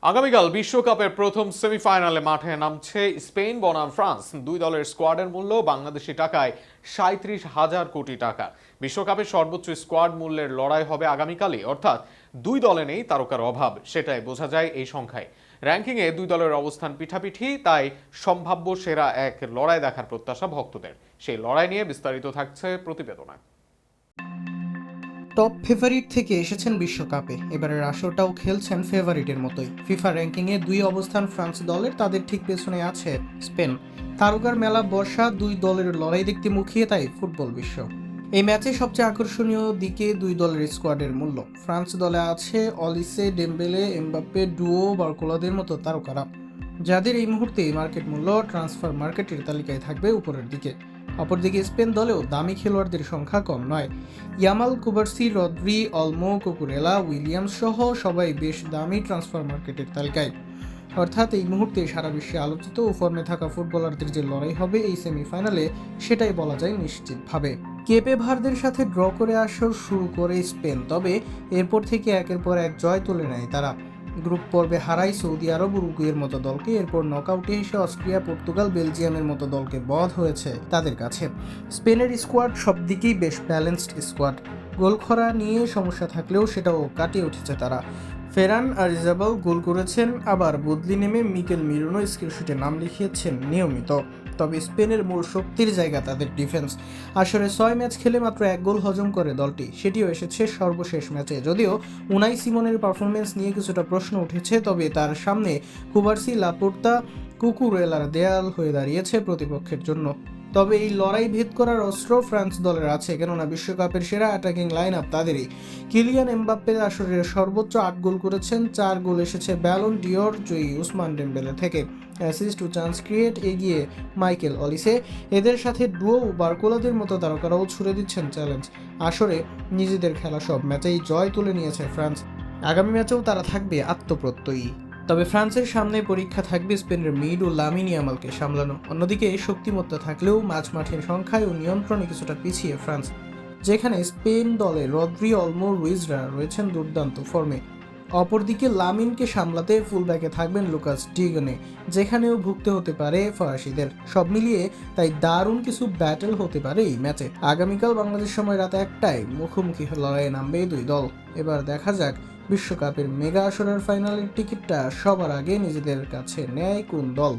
আগামীকাল বিশ্বকাপের প্রথম সেমিফাইনালে মাঠে নামছে স্পেন বনাম ফ্রান্স। দুই দলের স্কোয়াডের মূল্য বাংলাদেশি টাকায় ৩৭,০০০ কোটি টাকা। বিশ্বকাপের সর্বোচ্চ স্কোয়াড মূল্যের লড়াই হবে আগামীকালই, অর্থাৎ দুই দলে নেই তারকার অভাব, সেটাই বোঝা যায় এই সংখ্যায়। র্যাঙ্কিংয়ে দুই দলের অবস্থান পিঠাপিঠি, তাই সম্ভাব্য সেরা এক লড়াই দেখার প্রত্যাশা ভক্তদের। সেই লড়াই নিয়ে বিস্তারিত থাকছে প্রতিবেদনায়। টপ ফেভারিট থেকে এসেছেন বিশ্বকাপে, এবারের আসরটাও খেলছেন ফেভারিটের মতোই। ফিফা র্যাঙ্কিংয়ে দুই অবস্থান ফ্রান্স দলের, তাদের ঠিক পেছনে আছে স্পেন। তারকার মেলা বর্ষা, দুই দলের লড়াই দেখতে মুখিয়ে তাই ফুটবল বিশ্ব। এই ম্যাচে সবচেয়ে আকর্ষণীয় দিকে দুই দলের স্কোয়াডের মূল্য। ফ্রান্স দলে আছে অলিসে, ডেম্বেলে, এমবাপ্পে, ডুও, বার্কোলাদের মতো তারকারা, যাদের এই মুহূর্তে মার্কেট মূল্য ট্রান্সফার মার্কেটের তালিকায় থাকবে উপরের দিকে। অপরদিকে স্পেন দলেও দামি খেলোয়াড়দের সংখ্যা কম নয়। Yamal, Cubarsi, Rodri, Olmo, Cucurella, Williams সহ সবাই বেশ দামি ট্রান্সফার মার্কেটের তালিকায়। অর্থাৎ এই মুহূর্তে সারা বিশ্বে আলোচিত ও ফর্মে থাকা ফুটবলারদের যে লড়াই হবে এই সেমিফাইনালে, সেটাই বলা যায় নিশ্চিতভাবে। কেপে ভার্দের সাথে ড্র করে আসর শুরু করে স্পেন, তবে এরপর থেকে একের পর এক জয় তুলে নেয় তারা। গ্রুপ পর্বে হারায় সৌদি আরব, উরুগুয়ের মতো দলকে, এরপর নকআউটে এসে অস্ট্রিয়া, পর্তুগাল, বেলজিয়ামের মতো দলকে বধ হয়েছে তাদের কাছে। স্পেনের স্কোয়াড সব দিকেই বেশ ব্যালেন্সড স্কোয়াড। গোলখরা নিয়ে সমস্যা থাকলেও সেটাও কাটিয়ে উঠেছে তারা। ফেরান আরিজাবাল গোল করেছেন, আবার বদলি নেমে মিকেল মিরোনো স্ক্রিনশটে নাম লিখিয়েছেন নিয়মিত। তবে স্পেনের মূল শক্তির জায়গা তাদের ডিফেন্স। আসলে 6 ম্যাচ খেলে মাত্র 1 গোল হজম করে দলটি, সেটিও এসেছে সর্বশেষ ম্যাচে। যদিও উনাই সিমনের পারফরমেন্স নিয়ে কিছুটা প্রশ্ন উঠেছে, তবে তার সামনে কুবার্সি, লাপোর্তা, কুকুরেলার দেয়াল হয়ে দাঁড়িয়েছে প্রতিপক্ষের জন্য। তবে এই লড়াই ভেদ করার অস্ত্র ফ্রান্স দলের আছে, কেননা বিশ্বকাপের সেরা অ্যাটাকিং লাইন আপ তাদেরই। কিলিয়ান এমবাপ্পে আসরের সর্বোচ্চ 8 গোল করেছেন, 4 গোল এসেছে ব্যালন ডিওর জয়ী উসমান ডেম্বেলে থেকে। অ্যাসিস্ট ও চান্স ক্রিয়েট এগিয়ে মাইকেল অলিসে। এদের সাথে ডুও বার্কোলাদের মতো তারকারাও ছুড়ে দিচ্ছেন চ্যালেঞ্জ। আসরে নিজেদের খেলা সব ম্যাচেই জয় তুলে নিয়েছে ফ্রান্স। আগামী ম্যাচেও তারা থাকবে আত্মপ্রত্যয়ী। তবে ফ্রান্সের সামনে পরীক্ষা থাকবে স্পেনের মিড ও লামিন ইয়ামালকে সামলানো। অন্যদিকে শক্তিমত্তা থাকলেও মাঠের সংখ্যায় ও নিয়ন্ত্রণে কিছুটা পিছিয়ে ফ্রান্স, যেখানে স্পেন দলে রদ্রি, অলমো, রুইজরা রয়েছেন দুর্দান্ত ফর্মে। অপরদিকে লামিনকে সামলাতে ফুলব্যাকে থাকবেন লুকাস ডিগনে, যেখানেও ভুগতে হতে পারে ফরাসিদের। সব মিলিয়ে তাই দারুণ কিছু ব্যাটেল হতে পারে এই ম্যাচে। আগামীকাল বাংলাদেশ সময় রাত 1টায় মুখোমুখি লড়াইয়ে নামবে দুই দল। এবার দেখা যাক বিশ্বকাপের মেগা আসরের ফাইনালের টিকিটটা সবার আগে নিজেদের কাছে নেয় কোন দল।